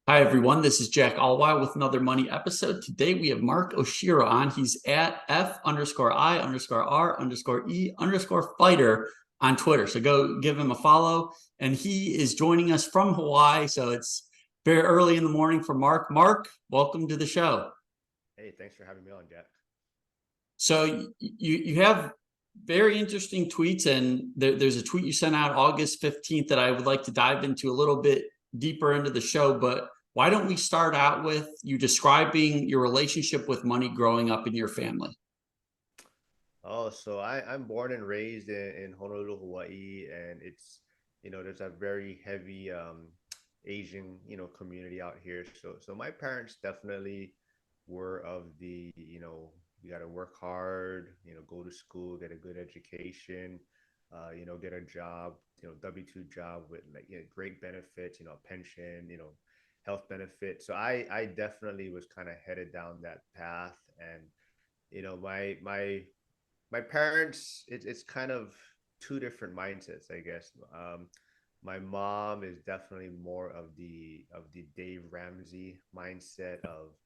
Hi, everyone. This is Jack Allwild with another money episode. Today we have Marc Oshioro on. He's at F_I_R_E_fighter on Twitter. So go give him a follow. And he is joining us from Hawaii. So it's very early in the morning for Marc. Marc, welcome to the show. Hey, thanks for having me on, Jack. So you have very interesting tweets, and there's a tweet you sent out August 15th that I would like to dive into a little bit deeper into the show. But why don't we start out with you describing your relationship with money growing up in your family? Oh, so I'm born and raised in Honolulu, Hawaii, and there's a very heavy Asian, community out here. So my parents definitely were of you got to work hard, go to school, get a good education, get a job, W-2 job with like great benefits, a pension, health benefits. So I definitely was kind of headed down that path, and my parents, it's kind of two different mindsets, I guess. My mom is definitely more of the Dave Ramsey mindset of,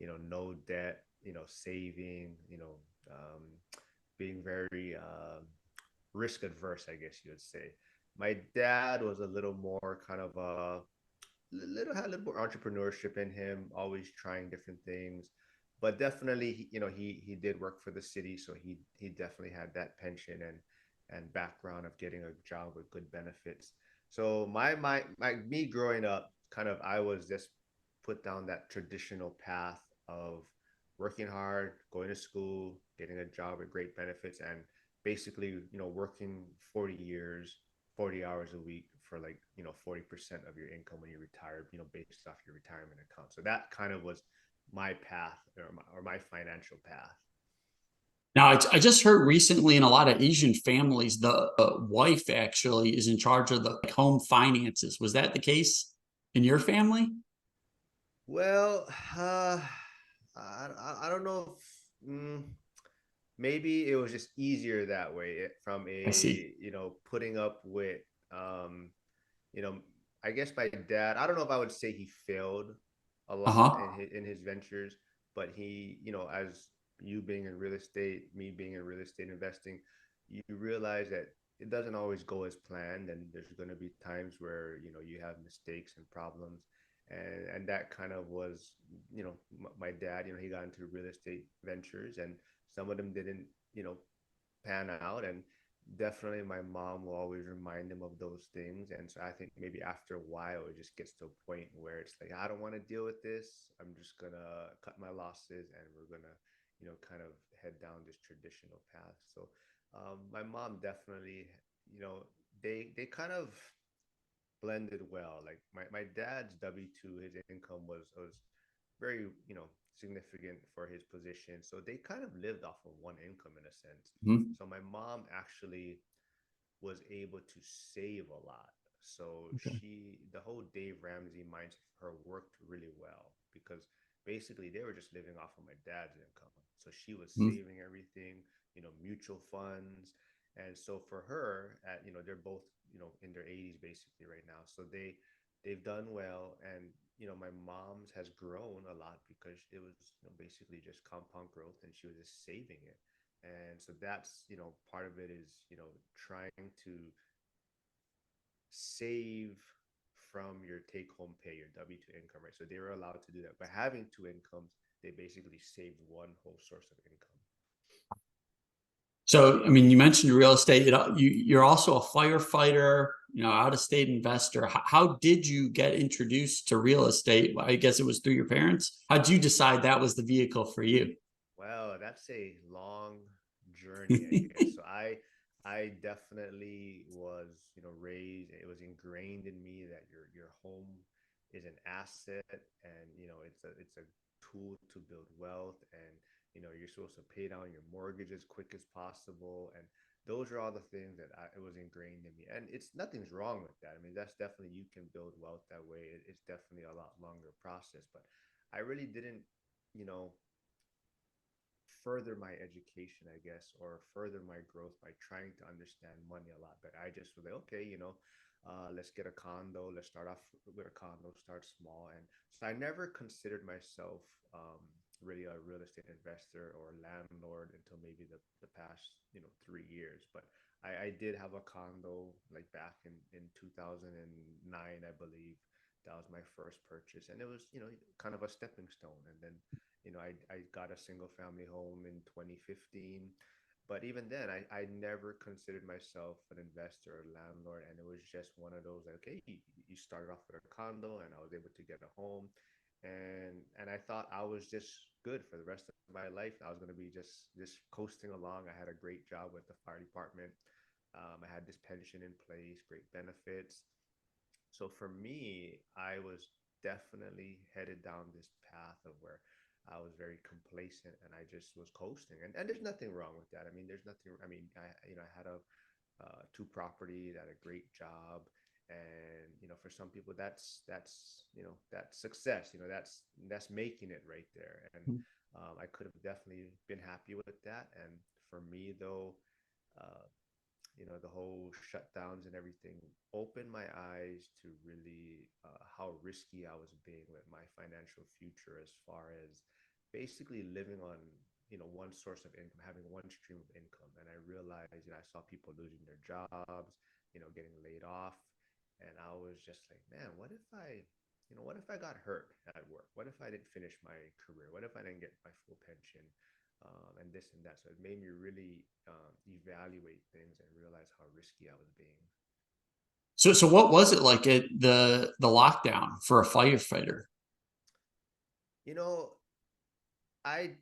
no debt, saving, being very risk adverse, I guess you would say. My dad was a little more kind of had a little more entrepreneurship in him, always trying different things. But definitely, he did work for the city, so he definitely had that pension and background of getting a job with good benefits. So my me growing up, kind of, I was just put down that traditional path of working hard, going to school, getting a job with great benefits, and basically, working 40 years, 40 hours a week for like, 40% of your income when you retire, based off your retirement account. So that kind of was my path, or my financial path. Now, I just heard recently in a lot of Asian families, the wife actually is in charge of the home finances. Was that the case in your family? Well, I don't know if maybe it was just easier that way, from I see. putting up with, um, you know, I guess my dad, I don't know if I would say he failed a lot Uh-huh. in his ventures, but he, as you being in real estate, me being in real estate investing, you realize that it doesn't always go as planned, and there's going to be times where, you have mistakes and problems. And that kind of was, my dad, he got into real estate ventures, and some of them didn't, pan out. And definitely my mom will always remind him of those things. And so I think maybe after a while it just gets to a point where it's like, I don't want to deal with this. I'm just gonna cut my losses, and we're gonna, kind of head down this traditional path. So my mom definitely, you know they kind of blended well. Like my dad's W-2, his income was very, significant for his position. So they kind of lived off of one income in a sense. Mhm. So my mom actually was able to save a lot. So Okay. the whole Dave Ramsey mindset for her worked really well, because basically they were just living off of my dad's income. So she was Mhm. saving everything, mutual funds. And so for her, they're both, in their 80s basically right now. So they've done well. And, my mom's has grown a lot because it was, basically just compound growth, and she was just saving it. And so that's, part of it is, trying to save from your take home pay, your W-2 income, right? So they were allowed to do that. By having two incomes, they basically saved one whole source of income. So, I mean, you mentioned real estate. You're also a firefighter, out of state investor. How did you get introduced to real estate? I guess it was through your parents. How did you decide that was the vehicle for you? Well, that's a long journey, I guess. So I definitely was, raised. It was ingrained in me that your home is an asset, and it's a tool to build wealth, and you're supposed to pay down your mortgage as quick as possible. And those are all the things that it was ingrained in me. And it's nothing's wrong with that. I mean, that's definitely, you can build wealth that way. It's definitely a lot longer process, but I really didn't, you know further my education, I guess, or further my growth by trying to understand money a lot better. I just was like, okay, let's get a condo. Let's start off with a condo, start small. And so I never considered myself really a real estate investor or landlord until maybe the past 3 years. But I did have a condo like back in 2009, I believe. That was my first purchase, and it was kind of a stepping stone. And then I got a single family home in 2015. But even then, I never considered myself an investor or landlord. And it was just one of those, like, okay, you started off with a condo, and I was able to get a home. And I thought I was just good for the rest of my life. I was going to be just coasting along. I had a great job with the fire department. I had this pension in place, great benefits. So for me, I was definitely headed down this path of where I was very complacent and I just was coasting. And there's nothing wrong with that. I mean, there's nothing. I mean, I had a two property, that a great job, and for some people that's success. That's making it right there. And I could have definitely been happy with that. And for me though, uh, the whole shutdowns and everything opened my eyes to really how risky I was being with my financial future, as far as basically living on one source of income, having one stream of income. And I realized, I saw people losing their jobs, getting laid off. And I was just like, man, what if I got hurt at work? What if I didn't finish my career? What if I didn't get my full pension? And this and that. So it made me really evaluate things and realize how risky I was being. So what was it like at the lockdown for a firefighter? You know, I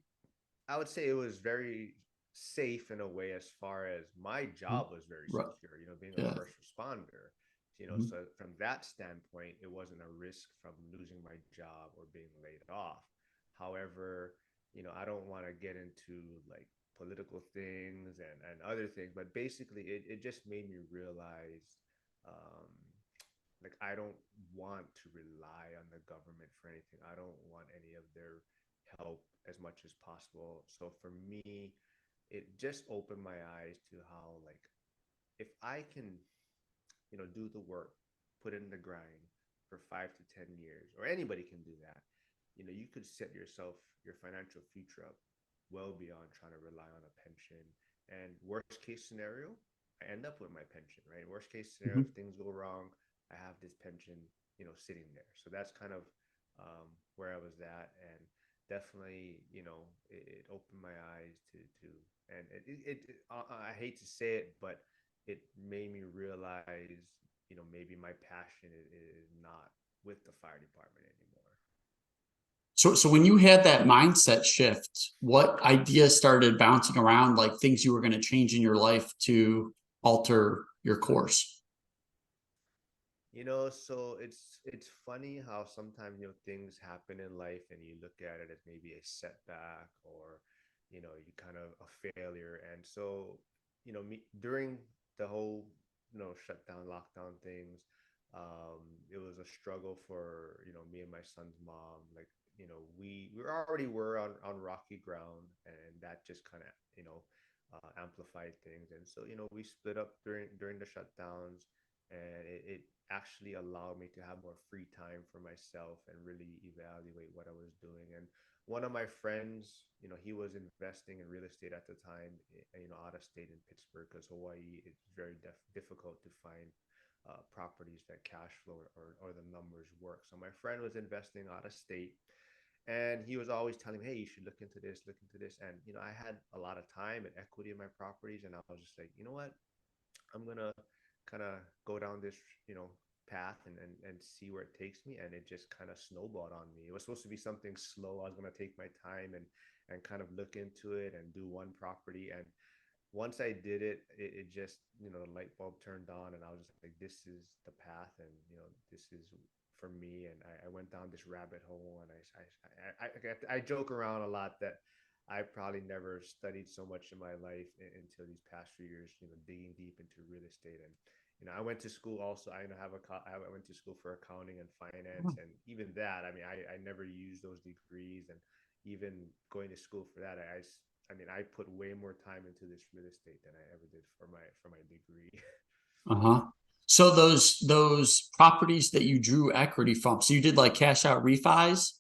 I would say it was very safe in a way, as far as my Mhm. job was very Right. secure, being a Yeah. first responder. Mhm. So from that standpoint, it wasn't a risk from losing my job or being laid off. However, I don't want to get into like political things and other things, but basically it just made me realize um, like I don't want to rely on the government for anything. I don't want any of their help as much as possible. So for me, it just opened my eyes to how, like, if I can, do the work, put in the grind for 5 to 10 years, or anybody can do that. You could set your financial future up well beyond trying to rely on a pension. And worst case scenario, I end up with my pension, right? Worst case scenario, if Mhm. things go wrong, I have this pension, sitting there. So that's kind of where I was at. And definitely, it opened my eyes to and I hate to say it, but it made me realize, maybe my passion is not with the fire department anymore. So when you had that mindset shift, what ideas started bouncing around, like things you were going to change in your life to alter your course? So it's funny how sometimes things happen in life and you look at it as maybe a setback, or you kind of a failure. And so me during the whole shutdown lockdown things, it was a struggle for me and my son's mom. Like, we already were on rocky ground, and that just kind of amplified things. And so we split up during the shutdowns, and it actually allowed me to have more free time for myself and really evaluate what I was doing. And one of my friends, he was investing in real estate at the time, out of state in Pittsburgh, because Hawaii, it's very difficult to find properties that cash flow, or the numbers work. So my friend was investing out of state, and he was always telling me, hey, you should look into this, look into this. And I had a lot of time and equity in my properties, and I was just like, you know what, I'm gonna kind of go down this, path, and see where it takes me. And it just kind of snowballed on me. It was supposed to be something slow. I was gonna take my time and kind of look into it and do one property. And once I did it, it just, the light bulb turned on, and I was just like, this is the path, and this is for me. And I went down this rabbit hole, and I joke around a lot that I probably never studied so much in my life until these past few years, digging deep into real estate. And I went to school also. I went to school for accounting and finance, and even that, I mean, I never used those degrees. And even going to school for that, I mean, I put way more time into this real estate than I ever did for my degree. Uh-huh. So those properties that you drew equity from, so you did like cash out refis.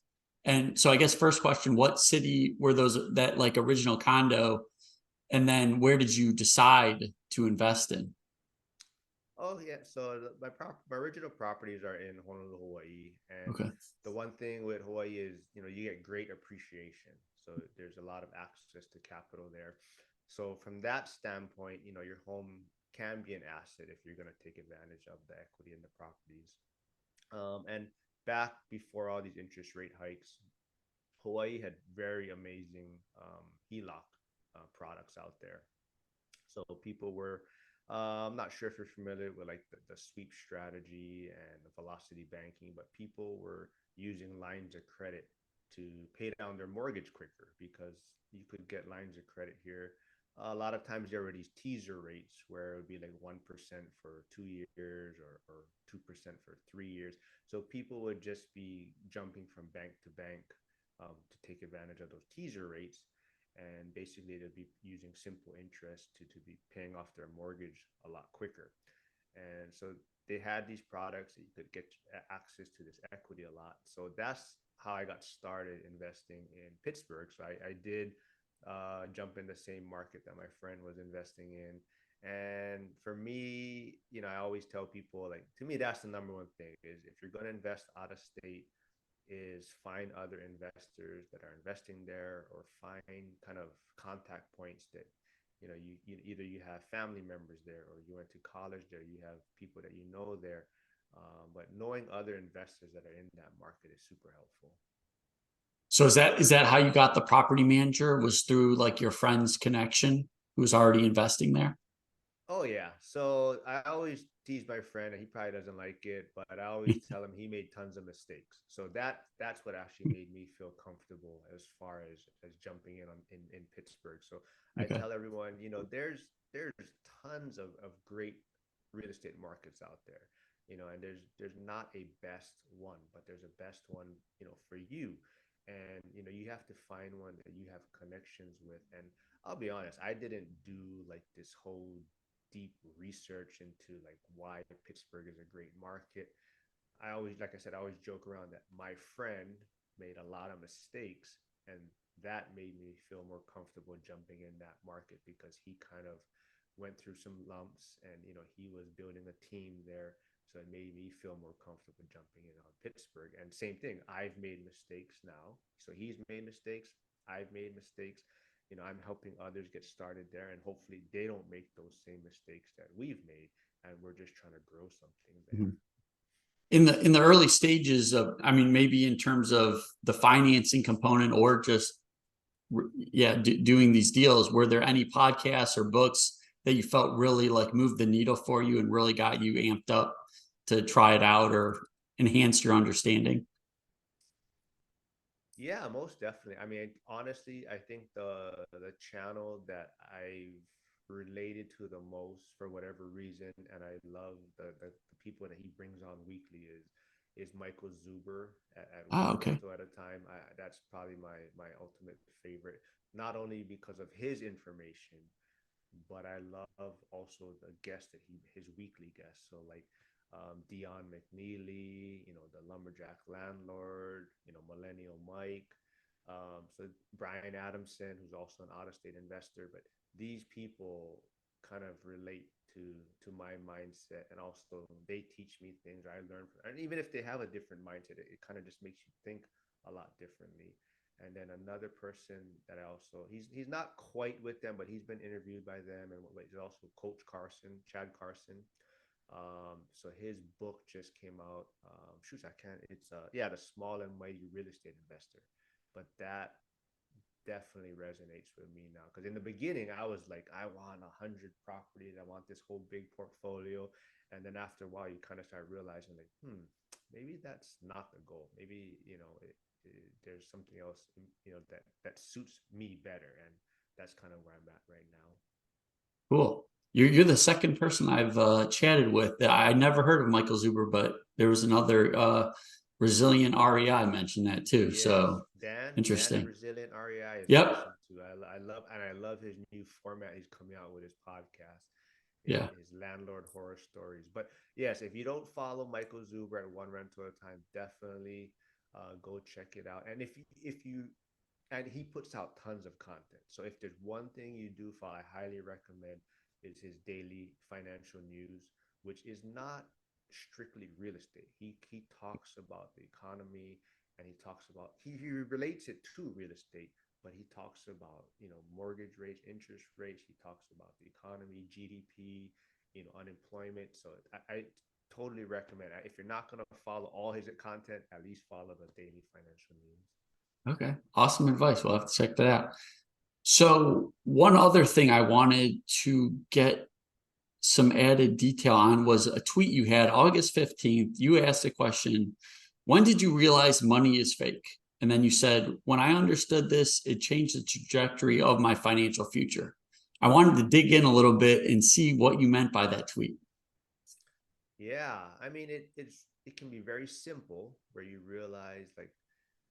And so I guess first question, what city were those that like original condo? And then where did you decide to invest in? Oh yeah, so my original properties are in Honolulu, Hawaii, and Okay. the one thing with Hawaii is you get great appreciation. So there's a lot of access to capital there. So from that standpoint, your home can be an asset if you're going to take advantage of the equity in the properties. And back before all these interest rate hikes, Hawaii had very amazing HELOC products out there. So people were, I'm not sure if you're familiar with like the sweep strategy and the velocity banking, but people were using lines of credit to pay down their mortgage quicker because you could get lines of credit here. A lot of times there were these teaser rates where it would be like 1% for 2 years or 2% for 3 years. So people would just be jumping from bank to bank to take advantage of those teaser rates, and basically they'll be using simple interest to be paying off their mortgage a lot quicker. And so they had these products that you could get access to this equity a lot. So that's how I got started investing in Pittsburgh. So I did jump in the same market that my friend was investing in. And for me, I always tell people, like, to me, that's the number one thing is if you're going to invest out of state, is find other investors that are investing there, or find kind of contact points that you either you have family members there, or you went to college there, you have people that you know there. But knowing other investors that are in that market is super helpful. So is that how you got the property manager? Was through like your friend's connection who was already investing there? Oh yeah. So I always tease my friend, and he probably doesn't like it, but I always tell him he made tons of mistakes. So that's what actually made me feel comfortable as far as jumping in in Pittsburgh. So I Okay. tell everyone, there's tons of great real estate markets out there. And there's not a best one, but there's a best one, for you. And you have to find one that you have connections with. And I'll be honest, I didn't do like this whole deep research into like why Pittsburgh is a great market. I always, like I said, I always joke around that my friend made a lot of mistakes, and that made me feel more comfortable jumping in that market because he kind of went through some lumps, and he was building a team there. So it made me feel more comfortable jumping in on Pittsburgh. And same thing, I've made mistakes now. So he's made mistakes, I've made mistakes. I'm helping others get started there, and hopefully they don't make those same mistakes that we've made, and we're just trying to grow something there. Mhm. In the early stages of, I mean, maybe in terms of the financing component or just yeah, doing these deals, were there any podcasts or books that you felt really like moved the needle for you and really got you amped up to try it out or enhance your understanding? Yeah, most definitely. I mean, honestly, I think the channel that I've related to the most for whatever reason, and I love the people that he brings on weekly, is Michael Zuber at Ah, one okay. rental at a time. That's probably my ultimate favorite, not only because of his information, but I love also the guests that his weekly guests. So like Dion McNeely, the lumberjack landlord, Millennial Mike. So Brian Adamson, who's also an out-of-state investor. But these people kind of relate to my mindset, and also they teach me things I learn from. And even if they have a different mindset, it kind of just makes you think a lot differently. And then another person that I also, he's not quite with them, but he's been interviewed by them, and he's also Coach Carson, Chad Carson. So his book just came out. Shoot, I can't. It's yeah, the Small and Mighty Real Estate Investor. But that definitely resonates with me now, because in the beginning I was like, I want 100 properties, I want this whole big portfolio. And then after a while you kind of start realizing like, maybe that's not the goal. Maybe there's something else, that suits me better. And that's kind of where I'm at right now. Cool. You're the second person I've chatted with. I never heard of Michael Zuber, but there was another resilient REI mentioned that too. Yes, So Dan at interesting. Resilient REI is Yep. awesome too. I love, and I love his new format he's coming out with his podcast. Yeah. his landlord horror stories. But yes, if you don't follow Michael Zuber at One Rental at a Time, definitely go check it out. And if you and he puts out tons of content. So if there's one thing you do follow, I highly recommend is his daily financial news, which is not strictly real estate. He talks about the economy, and he talks about he relates it to real estate, but he talks about mortgage rates, interest rates. He talks about the economy, GDP, unemployment. So I totally recommend if you're not going to follow all his content, at least follow the daily financial news. Okay. Awesome advice. We'll have to check that out. So one other thing I wanted to get some added detail on was a tweet you had August 15th. You asked the question, when did you realize money is fake? And then you said, when I understood this, it changed the trajectory of my financial future. I wanted to dig in a little bit and see what you meant by that tweet. Yeah, I mean it can be very simple where you realize like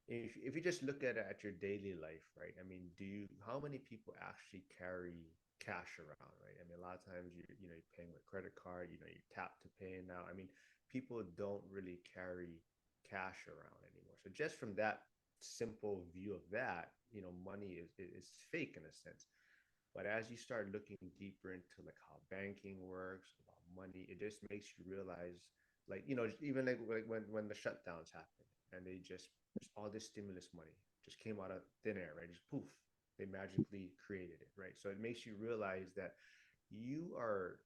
if you just look at it at your daily life, right? I mean, do you how many people actually carry cash around, right? I mean, a lot of times you're paying with credit card, you tap to pay now. I mean, people don't really carry cash around anymore. So just from that simple view of that, money is fake in a sense. But as you start looking deeper into like how banking works, about money, it just makes you realize, like even like when the shutdowns happen, and they just all this stimulus money just came out of thin air, right? Just poof, they magically created it, right? So it makes you realize that you are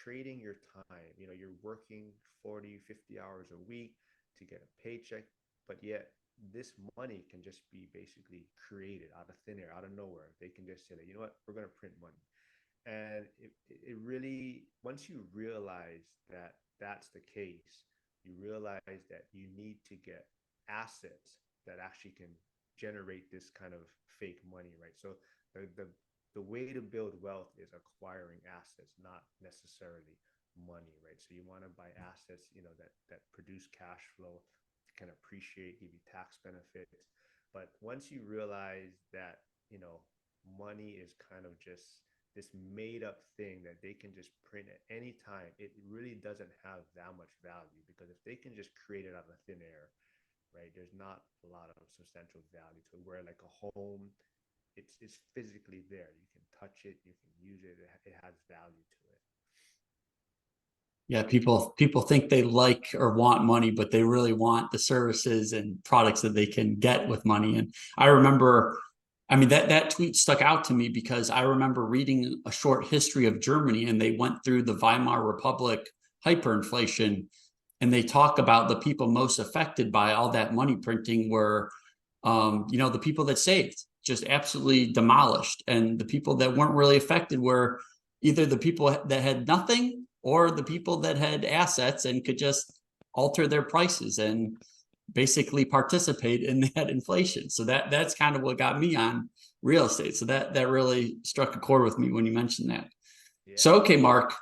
trading your time. You're working 40, 50 hours a week to get a paycheck, but yet this money can just be basically created out of thin air, out of nowhere. They can just say that, we're going to print money. And it really, once you realize that that's the case, you realize that you need to get assets that actually can generate this kind of fake money, right? So the way to build wealth is acquiring assets, not necessarily money, right? So you want to buy assets, that produce cash flow, can appreciate, give you tax benefits. But once you realize that, money is kind of just this made up thing that they can just print at any time, it really doesn't have that much value, because if they can just create it out of thin air, right, there's not a lot of substantial value to it. Where like a home, it's physically there. You can touch it, you can use it. It has value to it. Yeah, people think they like or want money, but they really want the services and products that they can get with money. And I remember, I mean, that tweet stuck out to me because I remember reading a short history of Germany, and they went through the Weimar Republic hyperinflation, and they talk about the people most affected by all that money printing were, the people that saved, just absolutely demolished, and the people that weren't really affected were either the people that had nothing or the people that had assets and could just alter their prices and basically participate in that inflation. So that's kind of what got me on real estate. So that really struck a chord with me when you mentioned that. So Yeah. okay, Mark,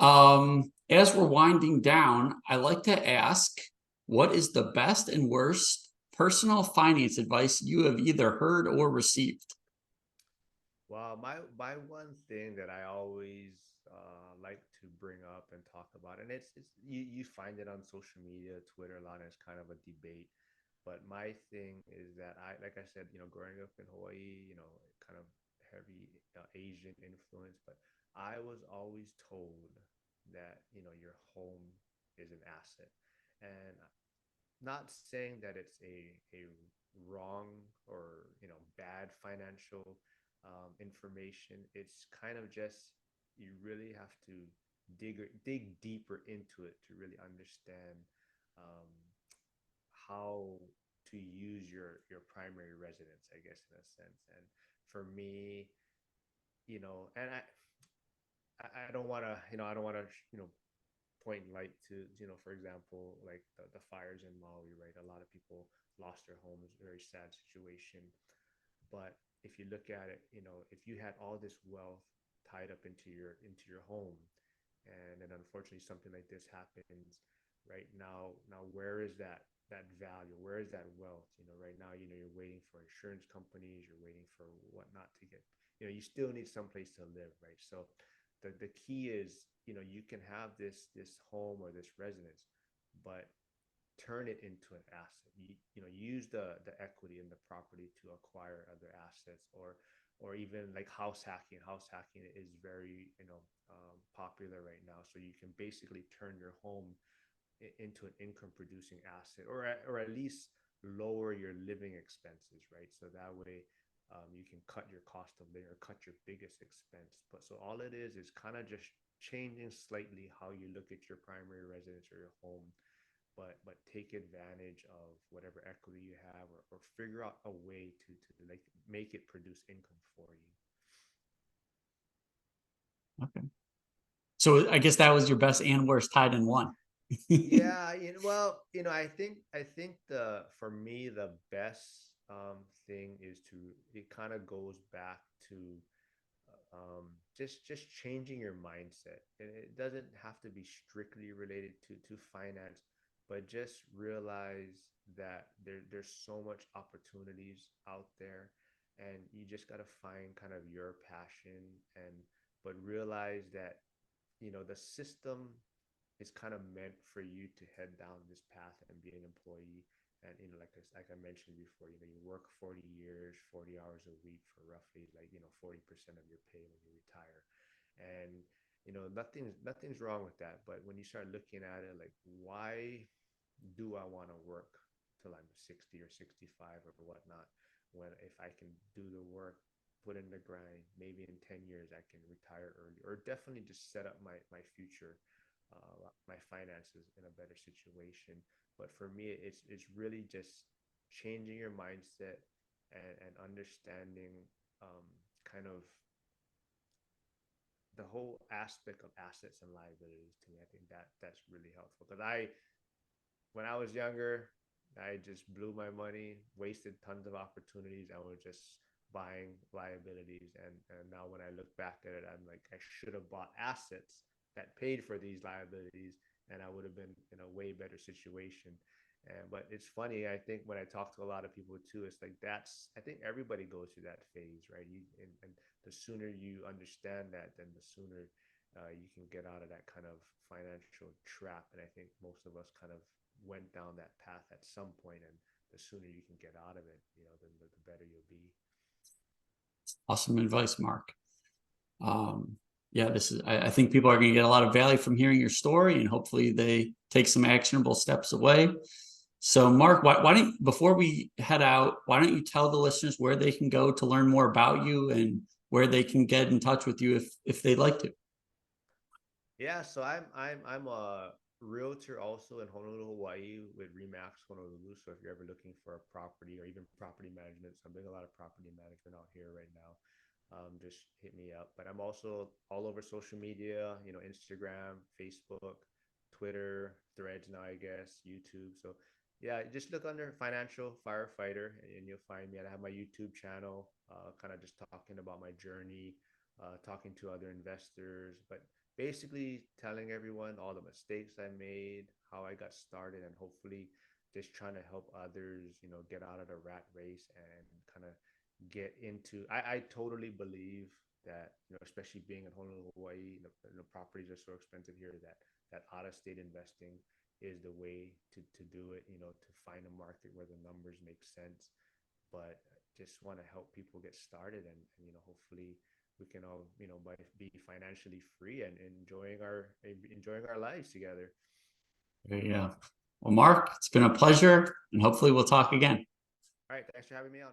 as we're winding down, I like to ask, what is the best and worst personal finance advice you have either heard or received? Well, my one thing that I always like to bring up and talk about, and it's you find it on social media, Twitter a lot, and it's kind of a debate. But my thing is that like I said, growing up in Hawaii, kind of heavy Asian influence, but I was always told that your home is an asset, and not saying that it's a wrong or bad financial information. It's kind of just you really have to dig deeper into it to really understand um, how to use your primary residence, I guess, in a sense. And for me, and I don't want to I don't want to point light to, for example, like the fires in Maui, right? A lot of people lost their homes, very sad situation. But if you look at it, if you had all this wealth tied up into your home, and then unfortunately something like this happens, right now where is that value? Where is that wealth? Right now, you're waiting for insurance companies, you're waiting for whatnot to get. You still need some place to live, right? So the key is, you can have this home or this residence, but turn it into an asset. Use the equity in the property to acquire other assets, or even like house hacking. House hacking is very, popular right now. So you can basically turn your home into an income producing asset, or at least lower your living expenses, right? So that way, you can cut your cost of living or cut your biggest expense. But so all it is kind of just changing slightly how you look at your primary residence or your home, but take advantage of whatever equity you have, or figure out a way to like make it produce income for you. Okay. So I guess that was your best and worst tied in one. Yeah, well, I think the for me the best thing is to, it kind of goes back to, just changing your mindset. And it doesn't have to be strictly related to finance, but just realize that there's so much opportunities out there, and you just got to find kind of your passion, and but realize that, the system is kind of meant for you to head down this path and be an employee. And like I mentioned before, you work 40 years, 40 hours a week for roughly, like, 40% of your pay when you retire. And nothing's wrong with that. But when you start looking at it, like, why do I want to work till I'm 60 or 65 or whatnot, when if I can do the work, put in the grind, maybe in 10 years I can retire early, or definitely just set up my future, my finances in a better situation. But for me, it's really just changing your mindset, and understanding, um, kind of the whole aspect of assets and liabilities. To me, I think that's really helpful, because when I was younger, I just blew my money, wasted tons of opportunities. I was just buying liabilities. And now when I look back at it, I'm like, I should have bought assets that paid for these liabilities, and I would have been in a way better situation. But it's funny, I think when I talk to a lot of people too, it's like, I think everybody goes through that phase, right? And the sooner you understand that, then the sooner, you can get out of that kind of financial trap. And I think most of us kind of went down that path at some point, and the sooner you can get out of it, then the better you'll be. Awesome advice, Mark. Yeah, I think people are going to get a lot of value from hearing your story, and hopefully they take some actionable steps away. So, Mark, why don't, before we head out, why don't you tell the listeners where they can go to learn more about you, and where they can get in touch with you if they'd like to? Yeah, so I'm a realtor also in Honolulu, Hawaii, with Remax Honolulu. So if you're ever looking for a property, or even property management, so I'm doing a lot of property management out here right now. Just hit me up. But I'm also all over social media, Instagram, Facebook, Twitter, Threads now, I guess, YouTube. So yeah, just look under Financial Firefighter, and you'll find me. And I have my YouTube channel, kind of just talking about my journey, talking to other investors, but basically telling everyone all the mistakes I made, how I got started, and hopefully just trying to help others, get out of the rat race, and kind of get into. I totally believe that, especially being in Honolulu, Hawaii, the properties are so expensive here, that out of state investing is the way to do it. To find a market where the numbers make sense. But just want to help people get started, and hopefully we can all, be financially free, and enjoying our lives together. There you go. Well, Mark, it's been a pleasure, and hopefully we'll talk again. All right, thanks for having me on.